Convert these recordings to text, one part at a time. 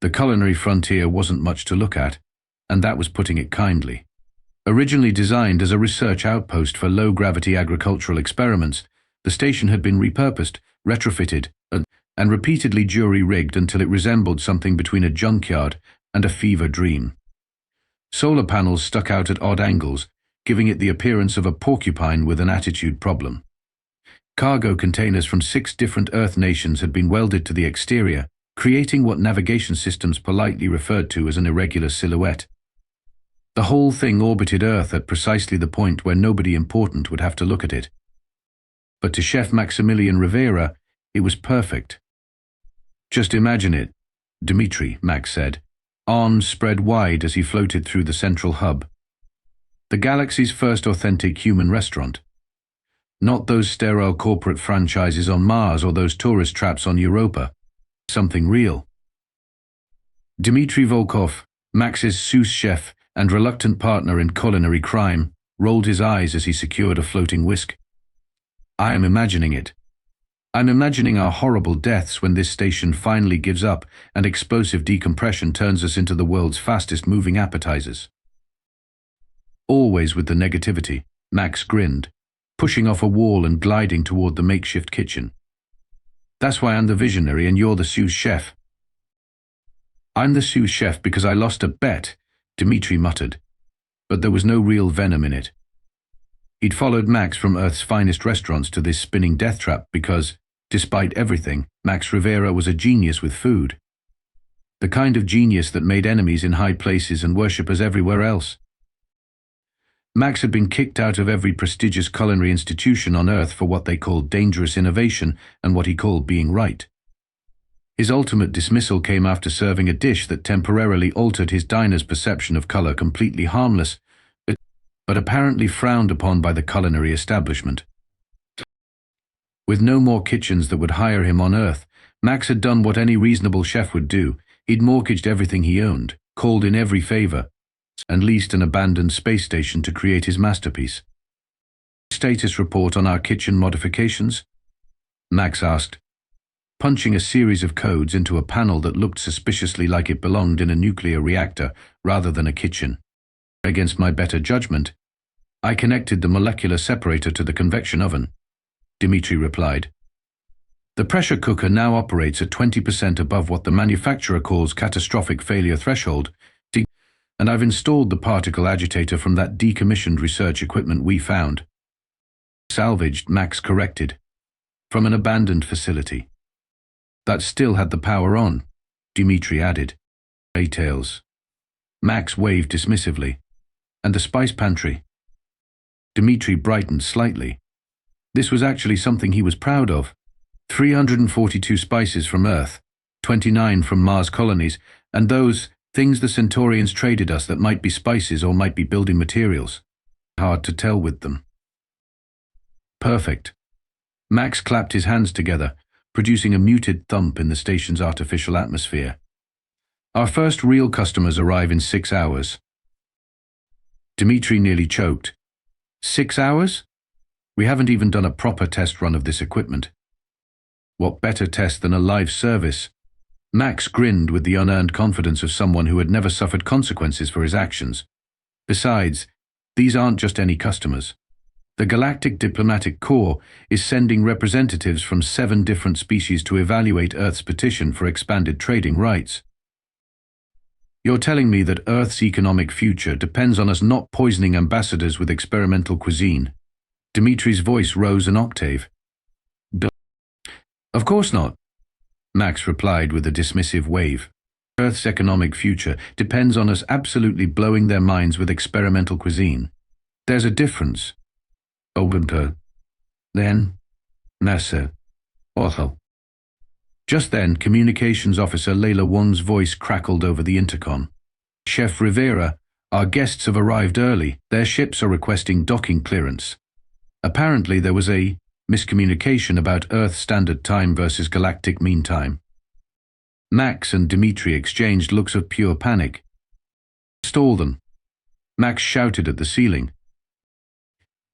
The Culinary Frontier wasn't much to look at, and that was putting it kindly. Originally designed as a research outpost for low-gravity agricultural experiments, the station had been repurposed, retrofitted, and repeatedly jury-rigged until it resembled something between a junkyard and a fever dream. Solar panels stuck out at odd angles, giving it the appearance of a porcupine with an attitude problem. Cargo containers from 6 different Earth nations had been welded to the exterior, creating what navigation systems politely referred to as an irregular silhouette. The whole thing orbited Earth at precisely the point where nobody important would have to look at it. But to Chef Maximilian Rivera, it was perfect. "Just imagine it, Dimitri," Max said, arms spread wide as he floated through the central hub. "The galaxy's first authentic human restaurant. Not those sterile corporate franchises on Mars or those tourist traps on Europa. Something real." Dmitry Volkov, Max's sous chef and reluctant partner in culinary crime, rolled his eyes as he secured a floating whisk. "I am imagining it. I'm imagining our horrible deaths when this station finally gives up and explosive decompression turns us into the world's fastest-moving appetizers." Always with the negativity, Max grinned, pushing off a wall and gliding toward the makeshift kitchen. "That's why I'm the visionary and you're the sous chef." "I'm the sous chef because I lost a bet," Dmitri muttered, but there was no real venom in it. He'd followed Max from Earth's finest restaurants to this spinning death trap because, despite everything, Max Rivera was a genius with food. The kind of genius that made enemies in high places and worshippers everywhere else. Max had been kicked out of every prestigious culinary institution on Earth for what they called dangerous innovation and what he called being right. His ultimate dismissal came after serving a dish that temporarily altered his diner's perception of color, completely harmless, but apparently frowned upon by the culinary establishment. With no more kitchens that would hire him on Earth, Max had done what any reasonable chef would do. He'd mortgaged everything he owned, called in every favor, and leased an abandoned space station to create his masterpiece. "Status report on our kitchen modifications?" Max asked, punching a series of codes into a panel that looked suspiciously like it belonged in a nuclear reactor rather than a kitchen. "Against my better judgment, I connected the molecular separator to the convection oven," Dmitri replied. "The pressure cooker now operates at 20% above what the manufacturer calls catastrophic failure threshold, and I've installed the particle agitator from that decommissioned research equipment we found." "Salvaged," Max corrected, "from an abandoned facility. That still had the power on," Dmitri added. "Details." Max waved dismissively. "And the spice pantry?" Dmitri brightened slightly. This was actually something he was proud of. 342 spices from Earth, 29 from Mars colonies, and those things the Centaurians traded us that might be spices or might be building materials. Hard to tell with them. "Perfect." Max clapped his hands together, producing a muted thump in the station's artificial atmosphere. "Our first real customers arrive in 6 hours. Dmitri nearly choked. 6 hours? We haven't even done a proper test run of this equipment. What better test than a live service? Max grinned with the unearned confidence of someone who had never suffered consequences for his actions. Besides, these aren't just any customers. The Galactic Diplomatic Corps is sending representatives from 7 different species to evaluate Earth's petition for expanded trading rights. You're telling me that Earth's economic future depends on us not poisoning ambassadors with experimental cuisine? Dimitri's voice rose an octave. Of course not, Max replied with a dismissive wave. Earth's economic future depends on us absolutely blowing their minds with experimental cuisine. There's a difference. Obenper. Then, Nasser. Otho. Just then, Communications Officer Layla Wan's voice crackled over the intercom. "Chef Rivera, our guests have arrived early. Their ships are requesting docking clearance." Apparently there was a miscommunication about Earth Standard Time versus Galactic Mean Time. Max and Dmitri exchanged looks of pure panic. "Stall them," Max shouted at the ceiling.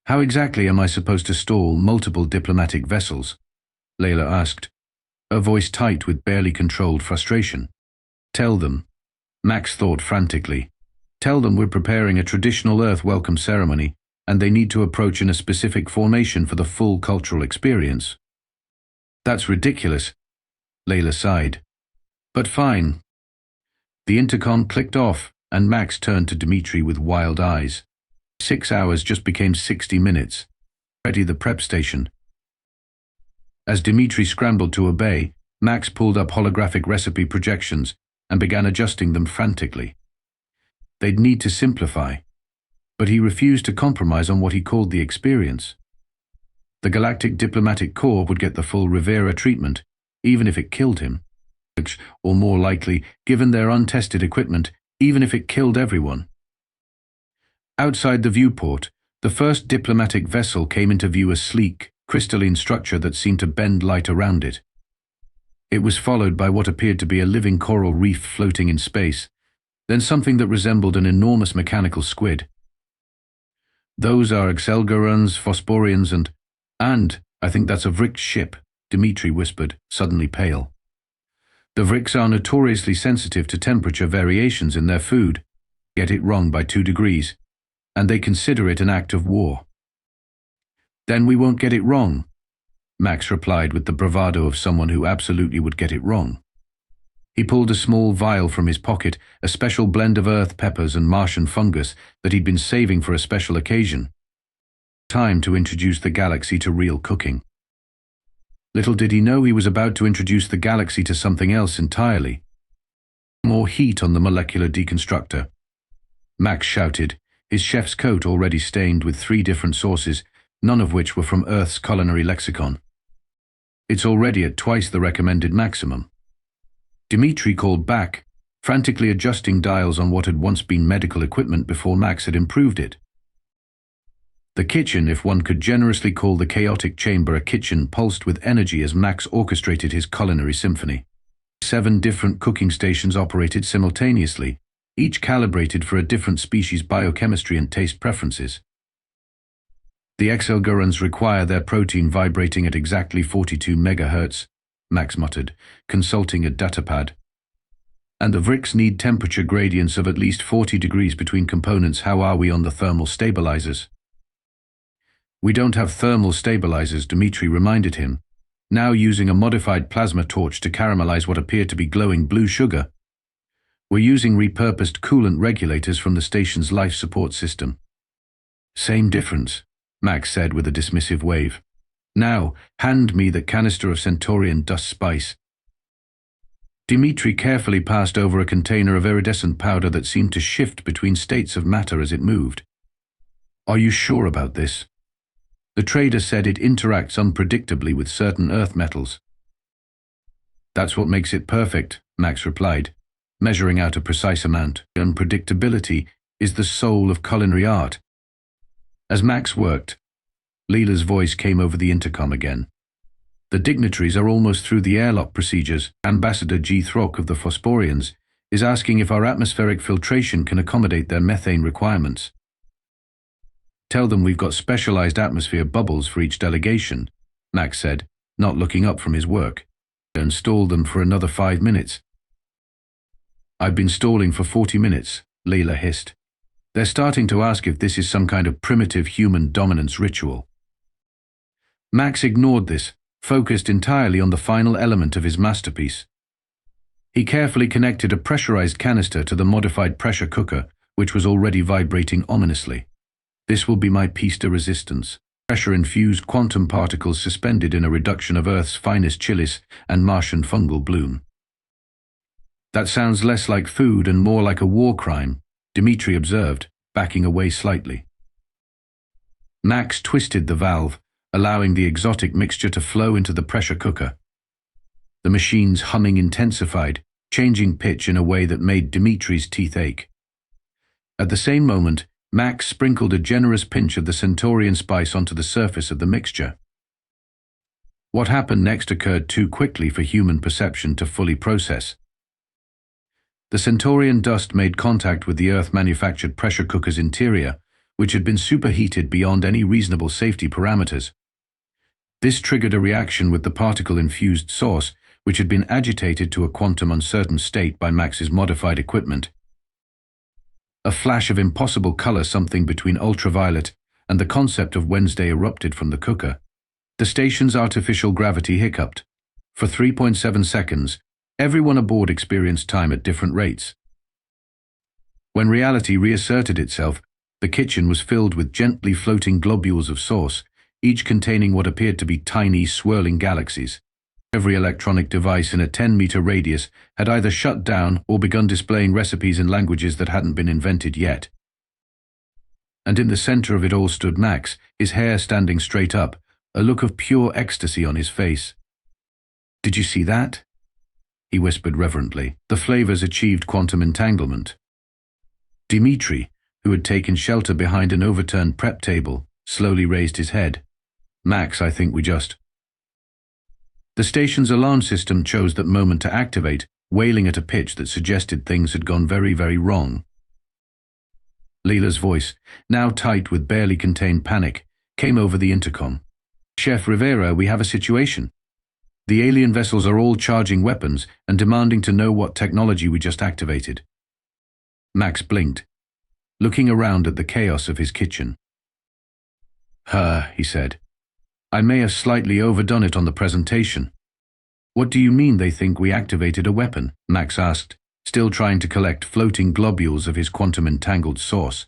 "How exactly am I supposed to stall multiple diplomatic vessels?" Layla asked, her voice tight with barely controlled frustration. Tell them. Max thought frantically. Tell them we're preparing a traditional Earth welcome ceremony, and they need to approach in a specific formation for the full cultural experience. That's ridiculous, Layla sighed. But fine. The intercom clicked off, and Max turned to Dimitri with wild eyes. 6 hours just became 60 minutes. Ready the prep station. As Dimitri scrambled to obey, Max pulled up holographic recipe projections and began adjusting them frantically. They'd need to simplify, but he refused to compromise on what he called the experience. The Galactic Diplomatic Corps would get the full Rivera treatment, even if it killed him. Or more likely, given their untested equipment, even if it killed everyone. Outside the viewport, the first diplomatic vessel came into view, a sleek, crystalline structure that seemed to bend light around it. It was followed by what appeared to be a living coral reef floating in space, then something that resembled an enormous mechanical squid. Those are Excelgorans, Phosphorians, and I think that's a Vrix ship, Dimitri whispered, suddenly pale. The Vrix are notoriously sensitive to temperature variations in their food, get it wrong by 2 degrees, and they consider it an act of war. Then we won't get it wrong, Max replied with the bravado of someone who absolutely would get it wrong. He pulled a small vial from his pocket, a special blend of earth peppers and Martian fungus that he'd been saving for a special occasion. Time to introduce the galaxy to real cooking. Little did he know he was about to introduce the galaxy to something else entirely. More heat on the molecular deconstructor. Max shouted, his chef's coat already stained with 3 different sources, none of which were from Earth's culinary lexicon. It's already at twice the recommended maximum. Dimitri called back, frantically adjusting dials on what had once been medical equipment before Max had improved it. The kitchen, if one could generously call the chaotic chamber a kitchen, pulsed with energy as Max orchestrated his culinary symphony. 7 different cooking stations operated simultaneously, each calibrated for a different species' biochemistry and taste preferences. The Excelgorans require their protein vibrating at exactly 42 megahertz, Max muttered, consulting a datapad. And the Vrix need temperature gradients of at least 40 degrees between components. How are we on the thermal stabilizers? We don't have thermal stabilizers, Dimitri reminded him, now using a modified plasma torch to caramelize what appeared to be glowing blue sugar. We're using repurposed coolant regulators from the station's life support system. Same difference, Max said with a dismissive wave. Now, hand me the canister of Centaurian dust spice. Dimitri carefully passed over a container of iridescent powder that seemed to shift between states of matter as it moved. Are you sure about this? The trader said it interacts unpredictably with certain earth metals. That's what makes it perfect, Max replied, measuring out a precise amount. Unpredictability is the soul of culinary art. As Max worked, Leela's voice came over the intercom again. The dignitaries are almost through the airlock procedures. Ambassador G. Throck of the Phosphorians is asking if our atmospheric filtration can accommodate their methane requirements. Tell them we've got specialized atmosphere bubbles for each delegation, Max said, not looking up from his work. And stall them for another 5 minutes. I've been stalling for 40 minutes, Leela hissed. They're starting to ask if this is some kind of primitive human dominance ritual. Max ignored this, focused entirely on the final element of his masterpiece. He carefully connected a pressurized canister to the modified pressure cooker, which was already vibrating ominously. This will be my piece de resistance. Pressure-infused quantum particles suspended in a reduction of Earth's finest chilies and Martian fungal bloom. That sounds less like food and more like a war crime, Dimitri observed, backing away slightly. Max twisted the valve, allowing the exotic mixture to flow into the pressure cooker. The machine's humming intensified, changing pitch in a way that made Dimitri's teeth ache. At the same moment, Max sprinkled a generous pinch of the Centaurian spice onto the surface of the mixture. What happened next occurred too quickly for human perception to fully process. The Centaurian dust made contact with the Earth-manufactured pressure cooker's interior, which had been superheated beyond any reasonable safety parameters. This triggered a reaction with the particle-infused sauce, which had been agitated to a quantum uncertain state by Max's modified equipment. A flash of impossible color, something between ultraviolet and the concept of Wednesday, erupted from the cooker. The station's artificial gravity hiccuped. For 3.7 seconds, everyone aboard experienced time at different rates. When reality reasserted itself, the kitchen was filled with gently floating globules of sauce, each containing what appeared to be tiny, swirling galaxies. Every electronic device in a 10-meter radius had either shut down or begun displaying recipes in languages that hadn't been invented yet. And in the center of it all stood Max, his hair standing straight up, a look of pure ecstasy on his face. "Did you see that?" he whispered reverently. The flavors achieved quantum entanglement. Dimitri, who had taken shelter behind an overturned prep table, slowly raised his head. "Max, I think we just—" The station's alarm system chose that moment to activate, wailing at a pitch that suggested things had gone very, very wrong. Leila's voice, now tight with barely contained panic, came over the intercom. "Chef Rivera, we have a situation. The alien vessels are all charging weapons and demanding to know what technology we just activated." Max blinked, looking around at the chaos of his kitchen. He said. "I may have slightly overdone it on the presentation." "What do you mean they think we activated a weapon?" Max asked, still trying to collect floating globules of his quantum-entangled sauce.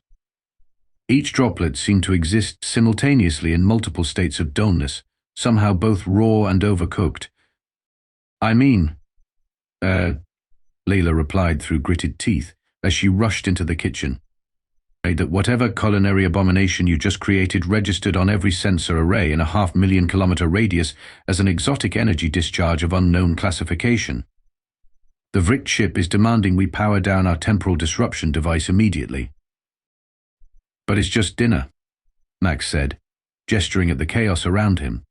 Each droplet seemed to exist simultaneously in multiple states of doneness, somehow both raw and overcooked. "I mean, Leila replied through gritted teeth as she rushed into the kitchen. "That whatever culinary abomination you just created registered on every sensor array in a 500,000-kilometer radius as an exotic energy discharge of unknown classification. The Vrick ship is demanding we power down our temporal disruption device immediately." "But it's just dinner," Max said, gesturing at the chaos around him.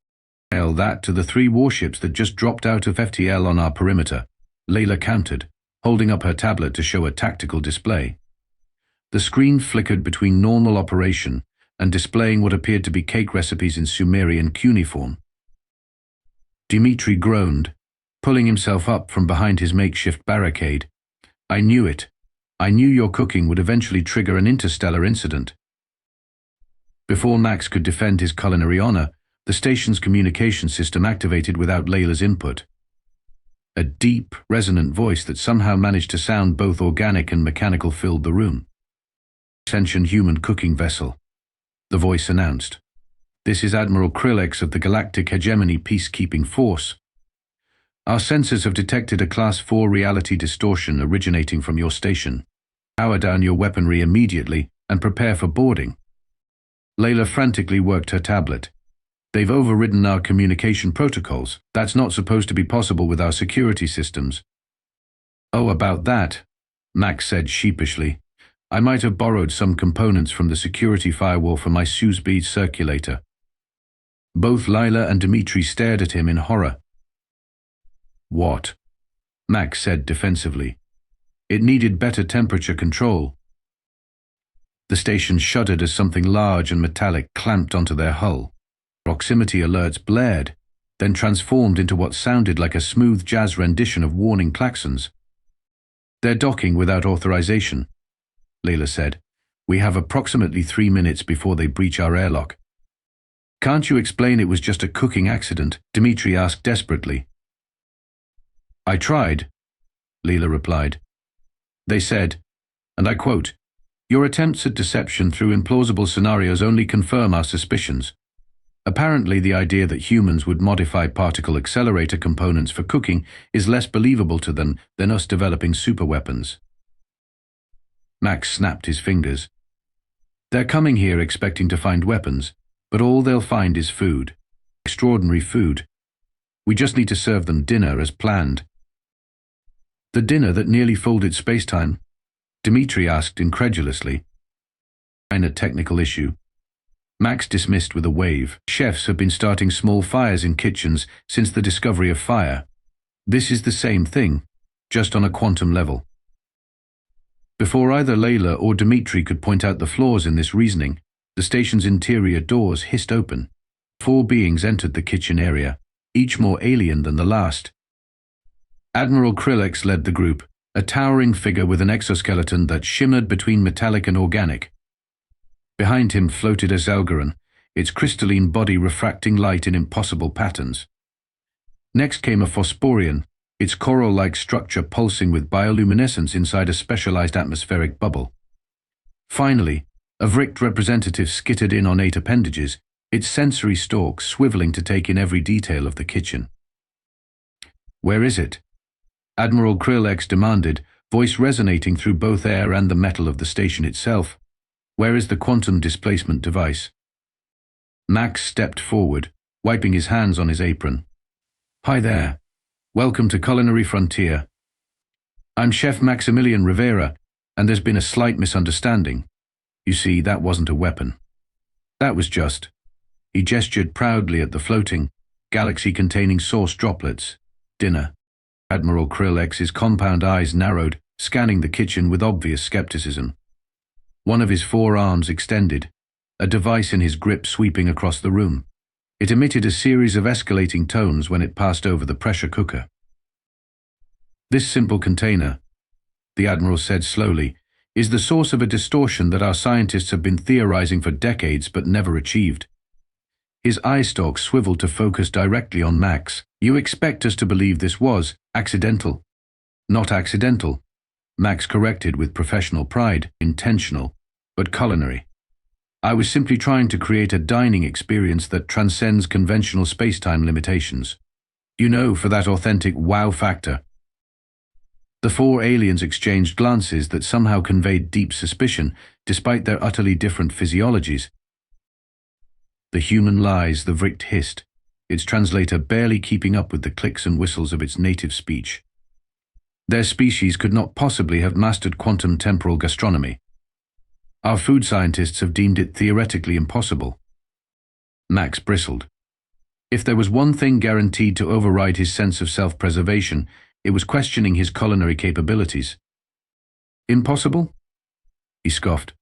"Tell that to the 3 warships that just dropped out of FTL on our perimeter," Leila countered, holding up her tablet to show a tactical display. The screen flickered between normal operation and displaying what appeared to be cake recipes in Sumerian cuneiform. Dimitri groaned, pulling himself up from behind his makeshift barricade. "I knew it. I knew your cooking would eventually trigger an interstellar incident." Before Max could defend his culinary honor, the station's communication system activated without Leila's input. A deep, resonant voice that somehow managed to sound both organic and mechanical filled the room. "Sentient human cooking vessel," the voice announced. "This is Admiral Krillex of the Galactic Hegemony Peacekeeping Force. Our sensors have detected a Class 4 reality distortion originating from your station. Power down your weaponry immediately and prepare for boarding." Leila frantically worked her tablet. "They've overridden our communication protocols. That's not supposed to be possible with our security systems." "Oh, about that," Max said sheepishly. "I might have borrowed some components from the security firewall for my sous vide circulator." Both Leila and Dimitri stared at him in horror. "What?" Max said defensively. "It needed better temperature control." The station shuddered as something large and metallic clamped onto their hull. Proximity alerts blared, then transformed into what sounded like a smooth jazz rendition of warning klaxons. "They're docking without authorization," Leila said. "We have approximately 3 minutes before they breach our airlock." "Can't you explain it was just a cooking accident?" Dimitri asked desperately. "I tried," Leila replied. "They said, and I quote, 'Your attempts at deception through implausible scenarios only confirm our suspicions.' Apparently the idea that humans would modify particle accelerator components for cooking is less believable to them than us developing superweapons." Max snapped his fingers. "They're coming here expecting to find weapons, but all they'll find is food. Extraordinary food. We just need to serve them dinner as planned." "The dinner that nearly folded spacetime?" Dimitri asked incredulously. "Minor technical issue," Max dismissed with a wave. "Chefs have been starting small fires in kitchens since the discovery of fire. This is the same thing, just on a quantum level." Before either Leila or Dimitri could point out the flaws in this reasoning, the station's interior doors hissed open. 4 beings entered the kitchen area, each more alien than the last. Admiral Krillex led the group, a towering figure with an exoskeleton that shimmered between metallic and organic. Behind him floated a Zelgaran, its crystalline body refracting light in impossible patterns. Next came a Phosporian, its coral-like structure pulsing with bioluminescence inside a specialized atmospheric bubble. Finally, a Vrict representative skittered in on 8 appendages, its sensory stalks swiveling to take in every detail of the kitchen. "Where is it?" Admiral Krillex demanded, voice resonating through both air and the metal of the station itself. "Where is the quantum displacement device?" Max stepped forward, wiping his hands on his apron. "Hi there. Welcome to Culinary Frontier. I'm Chef Maximilian Rivera, and there's been a slight misunderstanding. You see, that wasn't a weapon. That was just..." He gestured proudly at the floating, galaxy-containing sauce droplets. "Dinner." Admiral Krillex's compound eyes narrowed, scanning the kitchen with obvious skepticism. One of his forearms extended, a device in his grip sweeping across the room. It emitted a series of escalating tones when it passed over the pressure cooker. "This simple container," the Admiral said slowly, "is the source of a distortion that our scientists have been theorizing for decades but never achieved." His eye stalk swiveled to focus directly on Max. "You expect us to believe this was accidental?" "Not accidental," Max corrected with professional pride. "Intentional, but culinary. I was simply trying to create a dining experience that transcends conventional space-time limitations. You know, for that authentic wow factor." The 4 aliens exchanged glances that somehow conveyed deep suspicion, despite their utterly different physiologies. "The human lies," the Vrict hissed, its translator barely keeping up with the clicks and whistles of its native speech. "Their species could not possibly have mastered quantum temporal gastronomy. Our food scientists have deemed it theoretically impossible." Max bristled. If there was one thing guaranteed to override his sense of self-preservation, it was questioning his culinary capabilities. "Impossible?" he scoffed.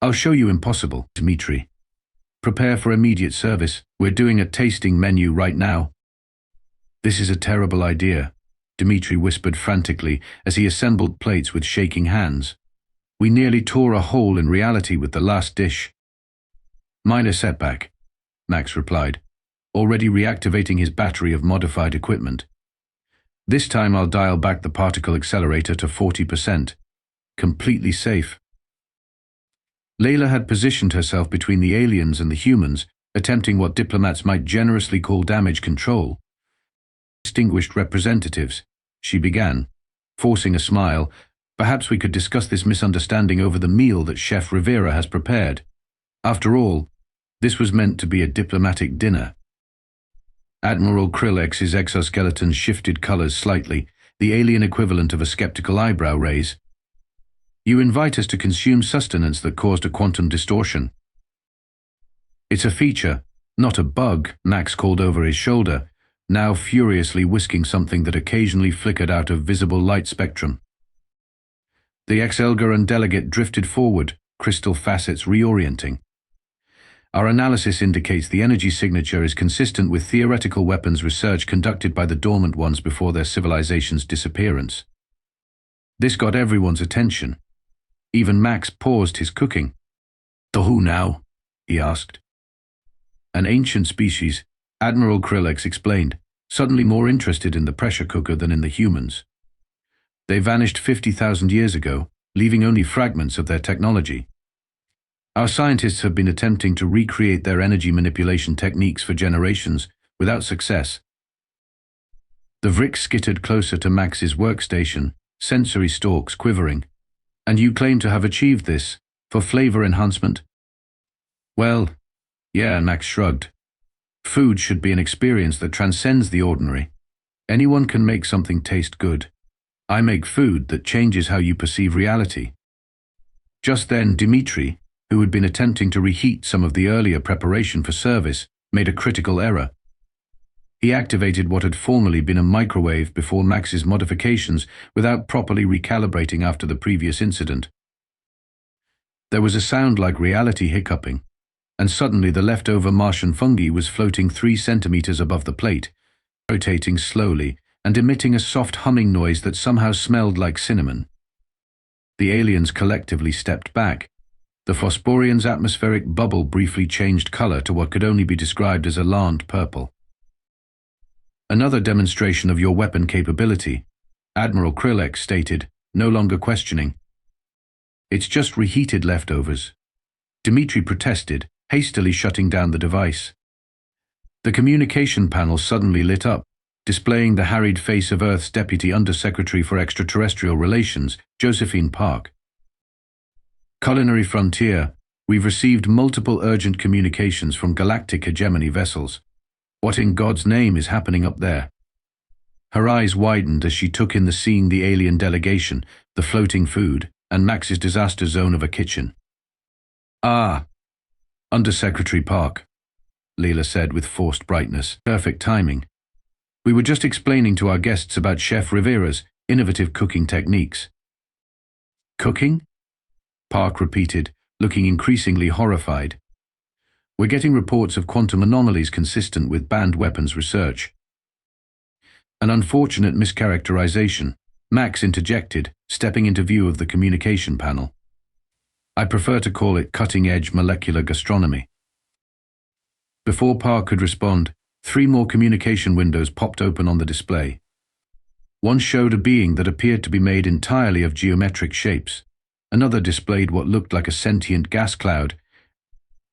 "I'll show you impossible, Dmitri. Prepare for immediate service. We're doing a tasting menu right now." "This is a terrible idea," Dmitri whispered frantically as he assembled plates with shaking hands. "We nearly tore a hole in reality with the last dish." "Minor setback," Max replied, already reactivating his battery of modified equipment. "This time I'll dial back the particle accelerator to 40%. Completely safe." Layla had positioned herself between the aliens and the humans, attempting what diplomats might generously call damage control. "Distinguished representatives," she began, forcing a smile, "perhaps we could discuss this misunderstanding over the meal that Chef Rivera has prepared. After all, this was meant to be a diplomatic dinner." Admiral Krillex's exoskeleton shifted colors slightly, the alien equivalent of a skeptical eyebrow raise. "You invite us to consume sustenance that caused a quantum distortion." "It's a feature, not a bug," Max called over his shoulder, now furiously whisking something that occasionally flickered out of visible light spectrum. The ex-Elgaran delegate drifted forward, crystal facets reorienting. "Our analysis indicates the energy signature is consistent with theoretical weapons research conducted by the dormant ones before their civilization's disappearance." This got everyone's attention. Even Max paused his cooking. "To who now?" he asked. "An ancient species," Admiral Krillex explained, suddenly more interested in the pressure cooker than in the humans. "They vanished 50,000 years ago, leaving only fragments of their technology. Our scientists have been attempting to recreate their energy manipulation techniques for generations, without success." The Vrick skittered closer to Max's workstation, sensory stalks quivering. "And you claim to have achieved this, for flavor enhancement?" "Well, yeah," Max shrugged. "Food should be an experience that transcends the ordinary. Anyone can make something taste good. I make food that changes how you perceive reality." Just then, Dmitri, who had been attempting to reheat some of the earlier preparation for service, made a critical error. He activated what had formerly been a microwave before Max's modifications without properly recalibrating after the previous incident. There was a sound like reality hiccuping, and suddenly the leftover Martian fungi was floating 3 centimeters above the plate, rotating slowly, and emitting a soft humming noise that somehow smelled like cinnamon. The aliens collectively stepped back. The Phosphorian's atmospheric bubble briefly changed color to what could only be described as alarmed purple. "Another demonstration of your weapon capability," Admiral Krillex stated, no longer questioning. "It's just reheated leftovers." Dmitri protested, hastily shutting down the device. The communication panel suddenly lit up, displaying the harried face of Earth's Deputy Undersecretary for Extraterrestrial Relations, Josephine Park. "Culinary Frontier, we've received multiple urgent communications from galactic hegemony vessels. What in God's name is happening up there?" Her eyes widened as she took in seeing the alien delegation, the floating food, and Max's disaster zone of a kitchen. "Ah, Undersecretary Park," Leela said with forced brightness. "Perfect timing. We were just explaining to our guests about Chef Rivera's innovative cooking techniques." "Cooking?" Park repeated, looking increasingly horrified. "We're getting reports of quantum anomalies consistent with banned weapons research." "An unfortunate mischaracterization," Max interjected, stepping into view of the communication panel. "I prefer to call it cutting-edge molecular gastronomy." Before Park could respond, 3 more communication windows popped open on the display. One showed a being that appeared to be made entirely of geometric shapes. Another displayed what looked like a sentient gas cloud,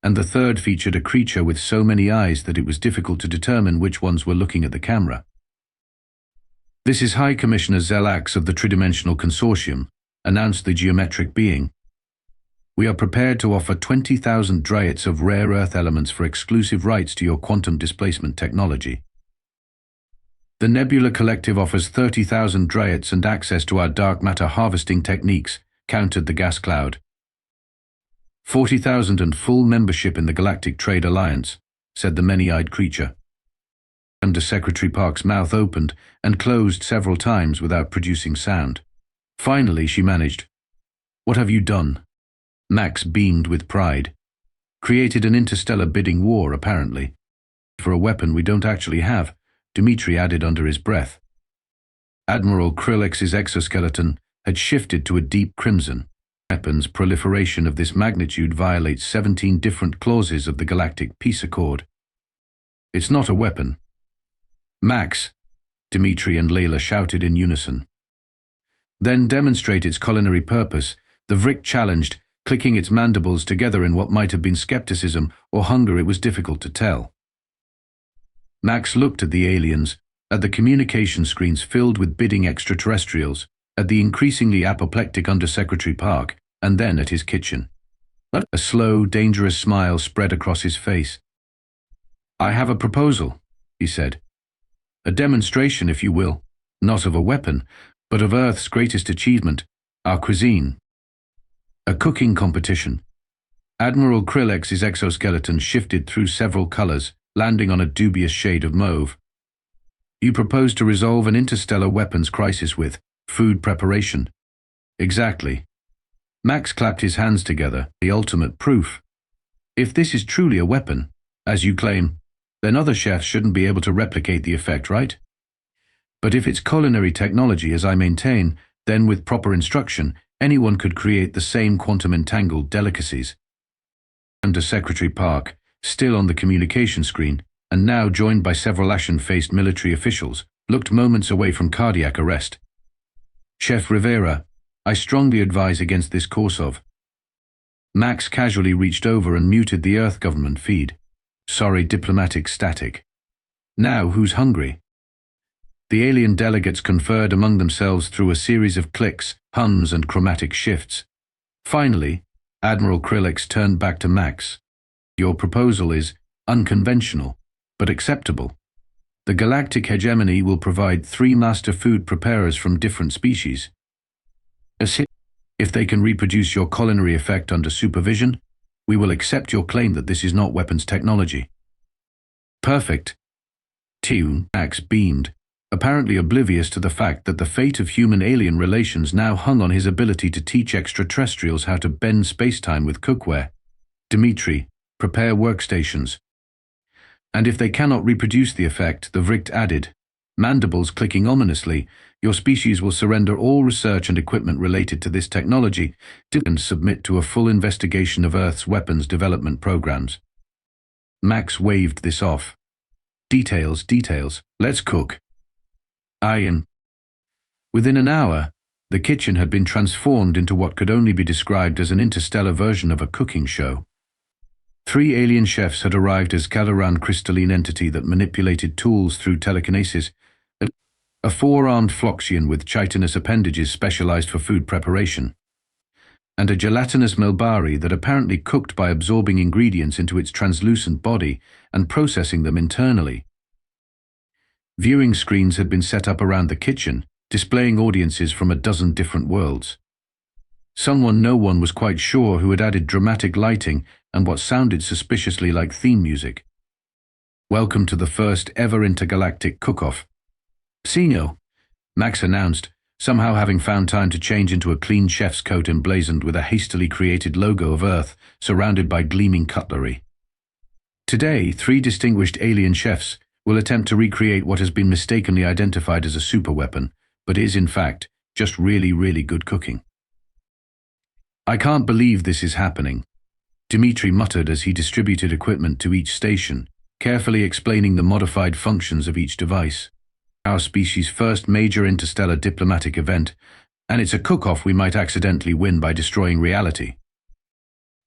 and the third featured a creature with so many eyes that it was difficult to determine which ones were looking at the camera. "This is High Commissioner Zelax of the Tridimensional Consortium," announced the geometric being. "We are prepared to offer 20,000 dryads of rare earth elements for exclusive rights to your quantum displacement technology. The Nebula Collective offers 30,000 dryads and access to our dark matter harvesting techniques," countered the gas cloud. 40,000 and full membership in the Galactic Trade Alliance," said the many-eyed creature. Undersecretary Park's mouth opened and closed several times without producing sound. Finally, she managed. "What have you done?" Max beamed with pride. "Created an interstellar bidding war, apparently. For a weapon we don't actually have," Dmitri added under his breath. Admiral Krillex's exoskeleton had shifted to a deep crimson. "Weapons proliferation of this magnitude violates 17 different clauses of the Galactic Peace Accord. It's not a weapon." "Max," Dmitri and Leila shouted in unison. "Then demonstrate its culinary purpose," the Vrick challenged, clicking its mandibles together in what might have been skepticism or hunger. It was difficult to tell. Max looked at the aliens, at the communication screens filled with bidding extraterrestrials, at the increasingly apoplectic Undersecretary Park, and then at his kitchen. A slow, dangerous smile spread across his face. "I have a proposal," he said. "A demonstration, if you will, not of a weapon, but of Earth's greatest achievement, our cuisine. A cooking competition." Admiral Krillex's exoskeleton shifted through several colors, landing on a dubious shade of mauve. "You propose to resolve an interstellar weapons crisis with food preparation." "Exactly." Max clapped his hands together, "the ultimate proof. If this is truly a weapon, as you claim, then other chefs shouldn't be able to replicate the effect, right? But if it's culinary technology, as I maintain, then with proper instruction, anyone could create the same quantum-entangled delicacies." Undersecretary Park, still on the communication screen, and now joined by several ashen-faced military officials, looked moments away from cardiac arrest. "Chef Rivera, I strongly advise against this course of." Max casually reached over and muted the Earth government feed. "Sorry, diplomatic static. Now, who's hungry?" The alien delegates conferred among themselves through a series of clicks, hums, and chromatic shifts. Finally, Admiral Krillex turned back to Max. "Your proposal is unconventional, but acceptable. The galactic hegemony will provide 3 master food preparers from different species. If they can reproduce your culinary effect under supervision, we will accept your claim that this is not weapons technology." "Perfect." Max beamed, apparently oblivious to the fact that the fate of human-alien relations now hung on his ability to teach extraterrestrials how to bend spacetime with cookware. "Dmitri, prepare workstations." "And if they cannot reproduce the effect," the Vrick added, mandibles clicking ominously, your species will surrender all research and equipment related to this technology and submit to a full investigation of Earth's weapons development programs. Max waved this off. Details, details, let's cook. Ian. Within an hour, the kitchen had been transformed into what could only be described as an interstellar version of a cooking show. 3 alien chefs had arrived as Calaran crystalline entity that manipulated tools through telekinesis, a 4-armed Phloxian with chitinous appendages specialized for food preparation, and a gelatinous Melbari that apparently cooked by absorbing ingredients into its translucent body and processing them internally. Viewing screens had been set up around the kitchen, displaying audiences from a dozen different worlds. No one was quite sure who had added dramatic lighting and what sounded suspiciously like theme music. Welcome to the first ever Intergalactic Cookoff. Sino, Max announced, somehow having found time to change into a clean chef's coat emblazoned with a hastily created logo of Earth surrounded by gleaming cutlery. Today, 3 distinguished alien chefs will attempt to recreate what has been mistakenly identified as a superweapon, but is in fact just really, really good cooking. I can't believe this is happening, Dmitri muttered as he distributed equipment to each station, carefully explaining the modified functions of each device. Our species' first major interstellar diplomatic event, and it's a cook-off we might accidentally win by destroying reality.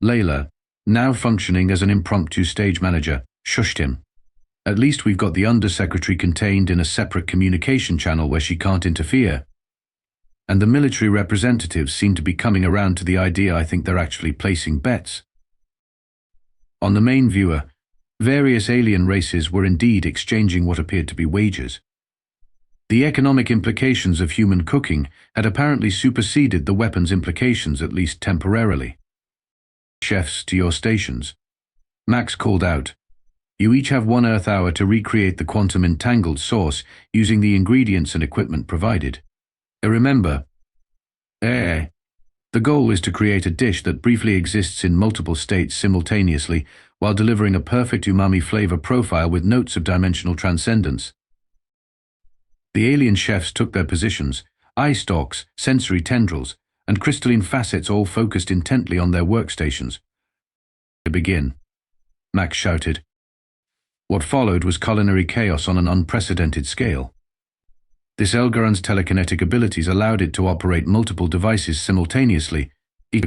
Layla, now functioning as an impromptu stage manager, shushed him. At least we've got the undersecretary contained in a separate communication channel where she can't interfere. And the military representatives seem to be coming around to the idea I think they're actually placing bets. On the main viewer, various alien races were indeed exchanging what appeared to be wagers. The economic implications of human cooking had apparently superseded the weapons implications, at least temporarily. Chefs to your stations. Max called out. You each have 1 Earth hour to recreate the quantum entangled sauce using the ingredients and equipment provided. Remember, the goal is to create a dish that briefly exists in multiple states simultaneously while delivering a perfect umami flavor profile with notes of dimensional transcendence. The alien chefs took their positions, eye stalks, sensory tendrils, and crystalline facets all focused intently on their workstations. To begin, Max shouted. What followed was culinary chaos on an unprecedented scale. This Elgaran's telekinetic abilities allowed it to operate multiple devices simultaneously,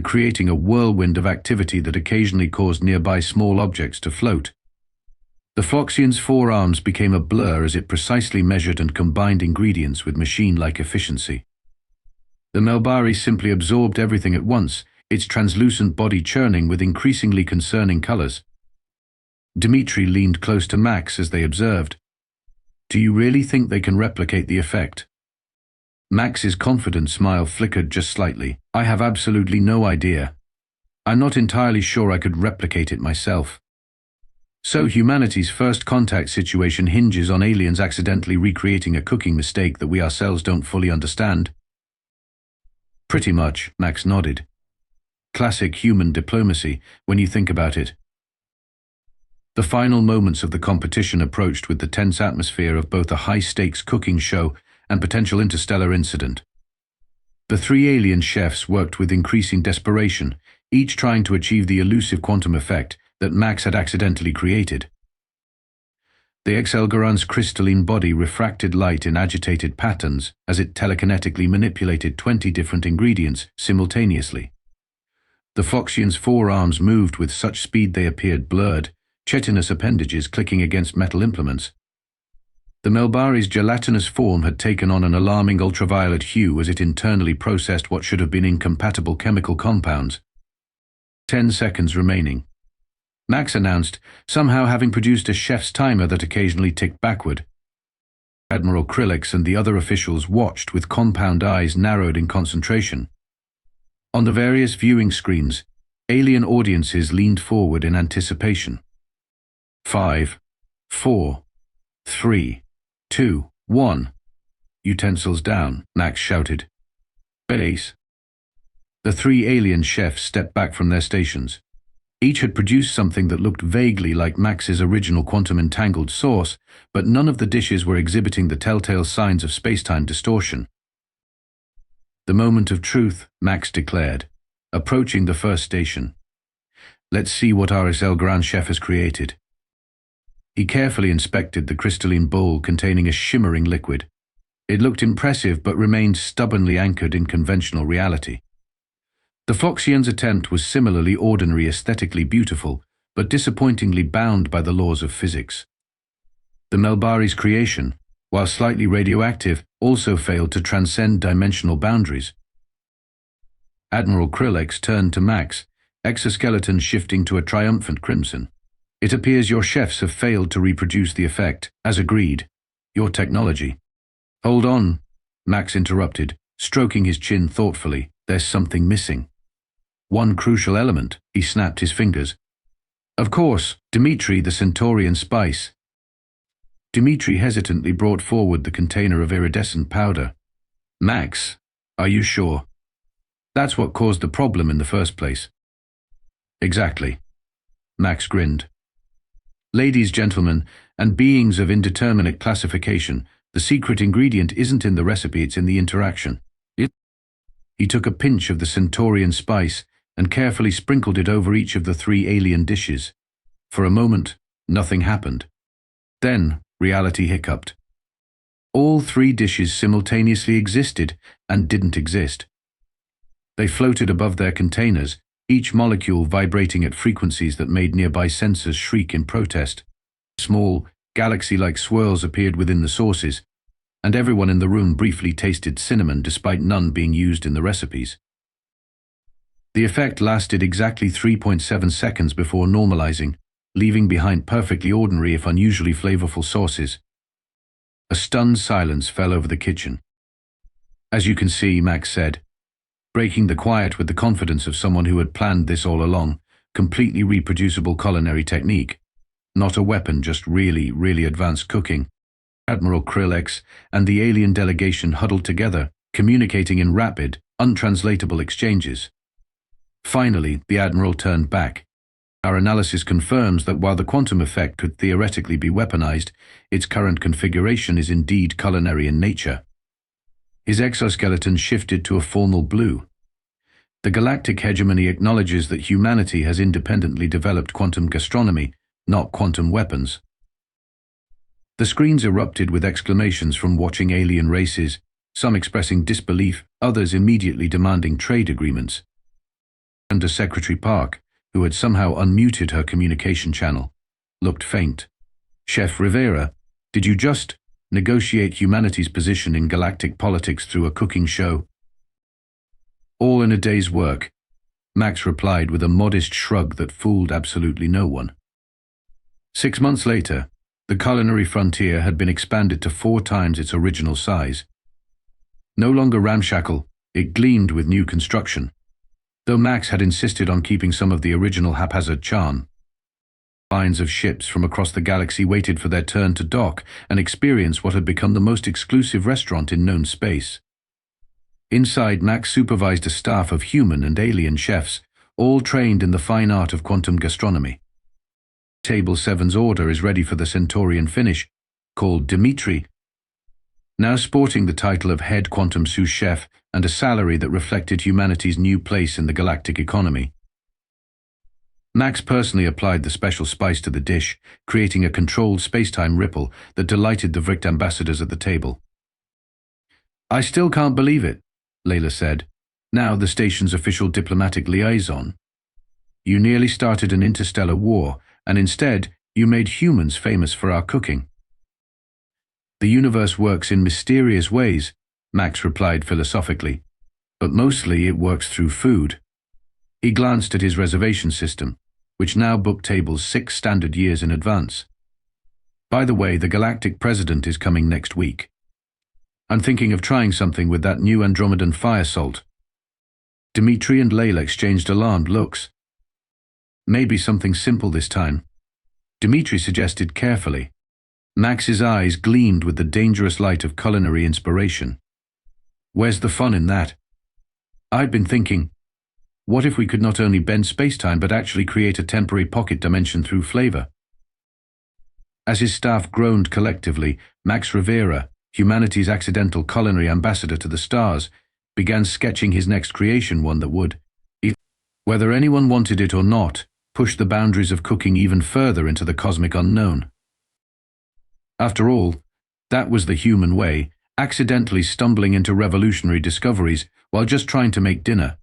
creating a whirlwind of activity that occasionally caused nearby small objects to float. The Phloxian's 4 arms became a blur as it precisely measured and combined ingredients with machine-like efficiency. The Melbari simply absorbed everything at once, its translucent body churning with increasingly concerning colors. Dmitri leaned close to Max as they observed. Do you really think they can replicate the effect? Max's confident smile flickered just slightly. I have absolutely no idea. I'm not entirely sure I could replicate it myself. So humanity's first contact situation hinges on aliens accidentally recreating a cooking mistake that we ourselves don't fully understand? Pretty much, Max nodded. Classic human diplomacy, when you think about it. The final moments of the competition approached with the tense atmosphere of both a high-stakes cooking show and potential interstellar incident. The 3 alien chefs worked with increasing desperation, each trying to achieve the elusive quantum effect that Max had accidentally created. The Elgaran's crystalline body refracted light in agitated patterns as it telekinetically manipulated 20 different ingredients simultaneously. The Phloxian's 4 arms moved with such speed they appeared blurred, chitinous appendages clicking against metal implements. The Melbari's gelatinous form had taken on an alarming ultraviolet hue as it internally processed what should have been incompatible chemical compounds. 10 seconds remaining. Max announced, somehow having produced a chef's timer that occasionally ticked backward. Admiral Krillix and the other officials watched with compound eyes narrowed in concentration. On the various viewing screens, alien audiences leaned forward in anticipation. 5, 4, 3, 2, 1. Utensils down, Max shouted. Base. The 3 alien chefs stepped back from their stations. Each had produced something that looked vaguely like Max's original quantum-entangled sauce, but none of the dishes were exhibiting the telltale signs of space-time distortion. The moment of truth, Max declared, approaching the first station. Let's see what RSL Grand Chef has created. He carefully inspected the crystalline bowl containing a shimmering liquid. It looked impressive but remained stubbornly anchored in conventional reality. The Floxian's attempt was similarly ordinary, aesthetically beautiful, but disappointingly bound by the laws of physics. The Melbari's creation, while slightly radioactive, also failed to transcend dimensional boundaries. Admiral Krillex turned to Max, exoskeleton shifting to a triumphant crimson. It appears your chefs have failed to reproduce the effect, as agreed. Your technology. Hold on, Max interrupted, stroking his chin thoughtfully. There's something missing. One crucial element. He snapped his fingers. Of course, Dimitri, the Centaurian spice. Dimitri hesitantly brought forward the container of iridescent powder. Max, are you sure? That's what caused the problem in the first place. Exactly. Max grinned. Ladies, gentlemen, and beings of indeterminate classification, the secret ingredient isn't in the recipe, it's in the interaction. He took a pinch of the Centaurian spice and carefully sprinkled it over each of the 3 alien dishes. For a moment, nothing happened. Then, reality hiccuped. All 3 dishes simultaneously existed and didn't exist. They floated above their containers, each molecule vibrating at frequencies that made nearby sensors shriek in protest. Small, galaxy-like swirls appeared within the sauces, and everyone in the room briefly tasted cinnamon despite none being used in the recipes. The effect lasted exactly 3.7 seconds before normalizing, leaving behind perfectly ordinary if unusually flavorful sauces. A stunned silence fell over the kitchen. As you can see, Max said, breaking the quiet with the confidence of someone who had planned this all along, completely reproducible culinary technique. Not a weapon, just really, really advanced cooking. Admiral Krillex and the alien delegation huddled together, communicating in rapid, untranslatable exchanges. Finally, the Admiral turned back. Our analysis confirms that while the quantum effect could theoretically be weaponized, its current configuration is indeed culinary in nature. His exoskeleton shifted to a formal blue. The galactic hegemony acknowledges that humanity has independently developed quantum gastronomy, not quantum weapons. The screens erupted with exclamations from watching alien races, some expressing disbelief, others immediately demanding trade agreements. Under Secretary Park, who had somehow unmuted her communication channel, looked faint. Chef Rivera, did you just negotiate humanity's position in galactic politics through a cooking show? All in a day's work, Max replied with a modest shrug that fooled absolutely no one. 6 months later, the Culinary Frontier had been expanded to 4 times its original size. No longer ramshackle, it gleamed with new construction, though Max had insisted on keeping some of the original haphazard charm. Lines of ships from across the galaxy waited for their turn to dock and experience what had become the most exclusive restaurant in known space. Inside, Max supervised a staff of human and alien chefs, all trained in the fine art of quantum gastronomy. Table 7's order is ready for the Centaurian finish, called Dimitri, now sporting the title of head quantum sous chef and a salary that reflected humanity's new place in the galactic economy. Max personally applied the special spice to the dish, creating a controlled space-time ripple that delighted the Vrict ambassadors at the table. I still can't believe it, Layla said, now the station's official diplomatic liaison. You nearly started an interstellar war, and instead, you made humans famous for our cooking. The universe works in mysterious ways, Max replied philosophically, but mostly it works through food. He glanced at his reservation system, which now booked tables 6 standard years in advance. By the way, the galactic president is coming next week. I'm thinking of trying something with that new Andromedan fire salt. Dimitri and Layla exchanged alarmed looks. Maybe something simple this time, Dimitri suggested carefully. Max's eyes gleamed with the dangerous light of culinary inspiration. Where's the fun in that? I'd been thinking. What if we could not only bend spacetime but actually create a temporary pocket dimension through flavor? As his staff groaned collectively, Max Rivera, humanity's accidental culinary ambassador to the stars, began sketching his next creation, one that would, whether anyone wanted it or not, push the boundaries of cooking even further into the cosmic unknown. After all, that was the human way, accidentally stumbling into revolutionary discoveries while just trying to make dinner.